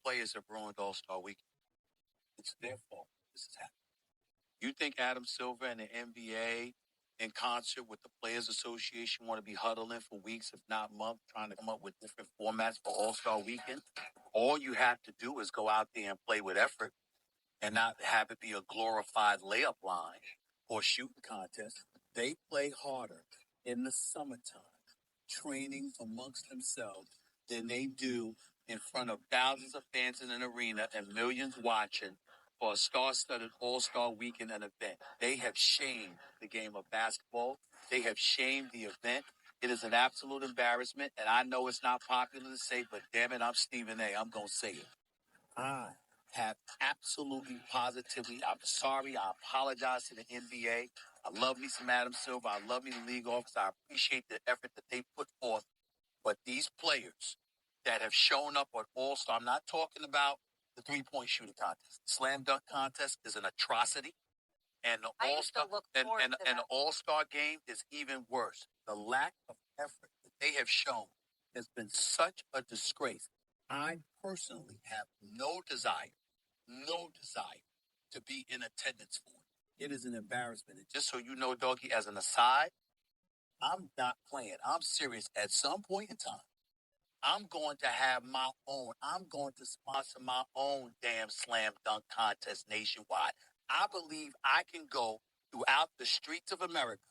players have ruined All-Star Weekend. It's their fault. This is happening. You think Adam Silver and the NBA, in concert with the Players Association, want to be huddling for weeks, if not months, trying to come up with different formats for All-Star Weekend? All you have to do is go out there and play with effort and not have it be a glorified layup line or shooting contest. They play harder in the summertime, training amongst themselves, than they do in front of thousands of fans in an arena and millions watching for a star-studded All-Star Weekend an event. They have shamed the game of basketball. They have shamed the event. It is an absolute embarrassment, and I know it's not popular to say, but damn it, I'm Stephen A. I'm going to say it. I have absolutely positively, I'm sorry, I apologize to the NBA. I love me some Adam Silver. I love me the league office. I appreciate the effort that they put forth. But these players that have shown up at All-Star, I'm not talking about the three-point shooting contest. Slam dunk contest is an atrocity. And the All-Star and the All-Star game is even worse. The lack of effort that they have shown has been such a disgrace. I personally have no desire to be in attendance for it. It is an embarrassment. And just so you know, Doggy, as an aside, I'm not playing. I'm serious. At some point in time, I'm going to have my own. I'm going to sponsor my own damn slam dunk contest nationwide. I believe I can go throughout the streets of America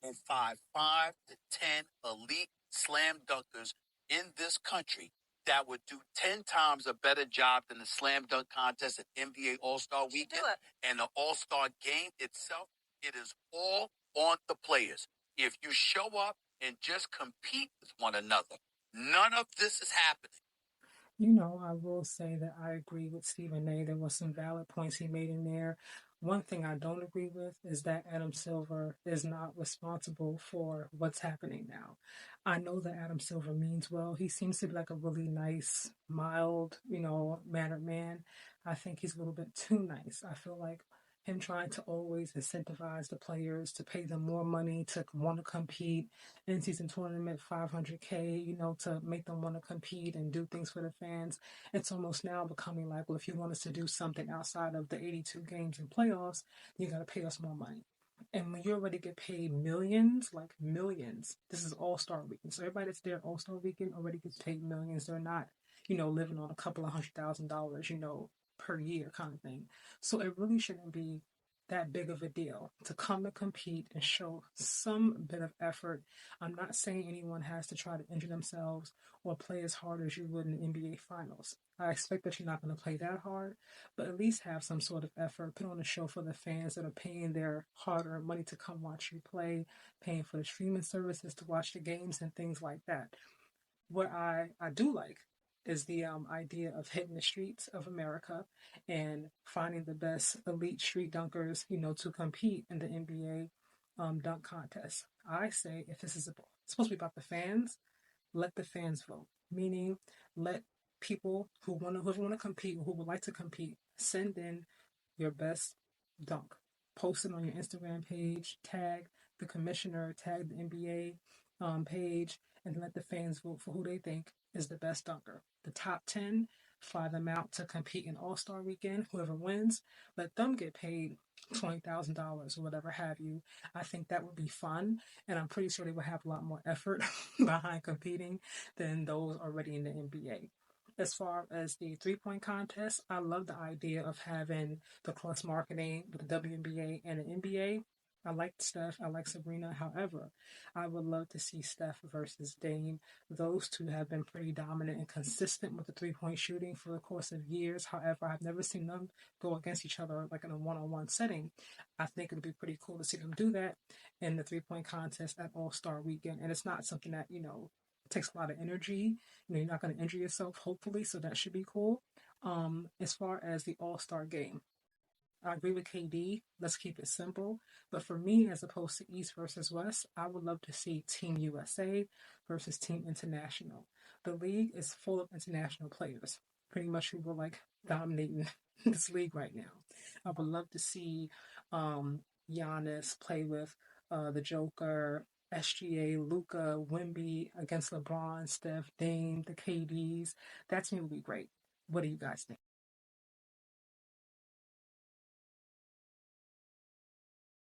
and find 5 to 10 elite slam dunkers in this country that would do 10 times a better job than the slam dunk contest at NBA All-Star Weekend and the All-Star game itself. It is all on the players. If you show up and just compete with one another, none of this is happening. You know, I will say that I agree with Stephen A. There was some valid points he made in there. One thing I don't agree with is that Adam Silver is not responsible for what's happening now. I know that Adam Silver means well. He seems to be like a really nice, mild, mannered man. I think he's a little bit too nice. I feel like him trying to always incentivize the players to pay them more money to want to compete in season tournament, 500K, to make them want to compete and do things for the fans. It's almost now becoming like, well, if you want us to do something outside of the 82 games and playoffs, you got to pay us more money. And when you already get paid millions, like millions, this is All-Star Weekend. So everybody that's there All-Star Weekend already gets paid millions. They're not, living on a couple of $100,000, per year kind of thing. So it really shouldn't be that big of a deal to come and compete and show some bit of effort. I'm not saying anyone has to try to injure themselves or play as hard as you would in the NBA Finals. I expect that you're not going to play that hard, but at least have some sort of effort. Put on a show for the fans that are paying their hard-earned money to come watch you play, paying for the streaming services to watch the games and things like that. What I do like is the idea of hitting the streets of America and finding the best elite street dunkers, to compete in the NBA dunk contest. I say if this is supposed to be about the fans, let the fans vote. Meaning, let people who want to compete, who would like to compete, send in your best dunk. Post it on your Instagram page, tag the commissioner, tag the NBA page, and let the fans vote for who they think is the best dunker. The top 10, fly them out to compete in All-Star Weekend. Whoever wins, let them get paid $20,000 or whatever have you. I think that would be fun, and I'm pretty sure they would have a lot more effort behind competing than those already in the NBA. As far as the three-point contest, I love the idea of having the cross marketing with the WNBA and the NBA. I like Steph. I like Sabrina. However, I would love to see Steph versus Dame. Those two have been pretty dominant and consistent with the three-point shooting for the course of years. However, I've never seen them go against each other like in a one-on-one setting. I think it would be pretty cool to see them do that in the three-point contest at All-Star Weekend. And it's not something that, takes a lot of energy. You're not going to injure yourself, hopefully, so that should be cool. As far as the All-Star game, I agree with KD. Let's keep it simple. But for me, as opposed to East versus West, I would love to see Team USA versus Team International. The league is full of international players, pretty much who were like dominating this league right now. I would love to see Giannis play with the Joker, SGA, Luca, Wemby against LeBron, Steph, Dame, the KDs. That team would be great. What do you guys think?